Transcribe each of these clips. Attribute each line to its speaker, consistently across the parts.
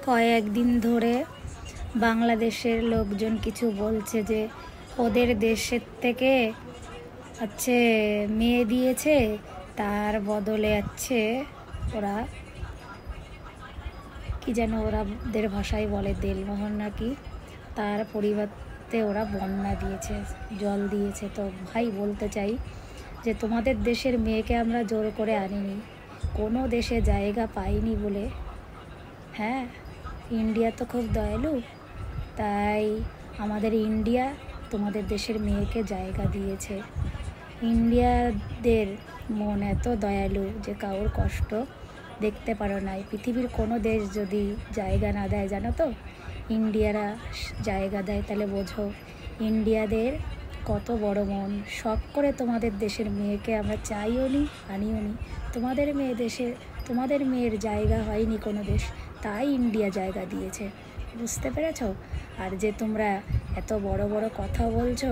Speaker 1: কয়েকদিন ধরে বাংলাদেশের লোকজন কিছু বলছে যে ওদের দেশের থেকে মেয়ে দিয়েছে, তার বদলে ওরা কি যেন ওদের ভাষায় বলে দেলমোহর নাকি, তার পরিবর্তে ওরা বন্যা দিয়েছে, জল দিয়েছে। তো ভাই বলতে চাই যে তোমাদের দেশের মেয়েকে আমরা জোর করে আনিনি, কোনো দেশে জায়গা পাইনি বলে। হ্যাঁ, ইন্ডিয়া তো খুব দয়ালু, তাই আমাদের ইন্ডিয়া তোমাদের দেশের মেয়েকে জায়গা দিয়েছে। ইন্ডিয়াদের মন এত দয়ালু যে কারোর কষ্ট দেখতে পারো না। পৃথিবীর কোনো দেশ যদি জায়গা না দেয়, জানো তো, ইন্ডিয়ারা জায়গা দেয়, তাহলে বোঝো ইন্ডিয়াদের কত বড় মন। শখ করে তোমাদের দেশের মেয়েকে আমরা চাইও নি, আনিও নি। তোমাদের মেয়ের জায়গা হয়নি কোনো দেশ, তাই ইন্ডিয়া জায়গা দিয়েছে, বুঝতে পেরেছ? আর যে তোমরা এত বড় বড় কথা বলছো,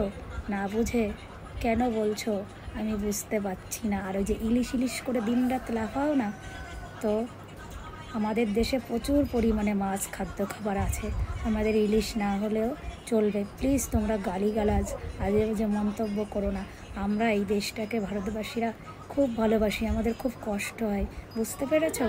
Speaker 1: না বুঝে কেন বলছো আমি বুঝতে পারছি না। আর ওই যে ইলিশ করে দিনরাত লাফাও না, তো আমাদের দেশে প্রচুর পরিমাণে মাছ খাদ্য খাবার আছে, আমাদের ইলিশ না হলেও চলবে। প্লিজ তোমরা গালিগালাজ আজে বাজে মন্তব্য করো না। আমরা এই দেশটাকে ভারতবাসীরা খুব ভালোবাসি, আমাদের খুব কষ্ট হয়, বুঝতে পেরেছো?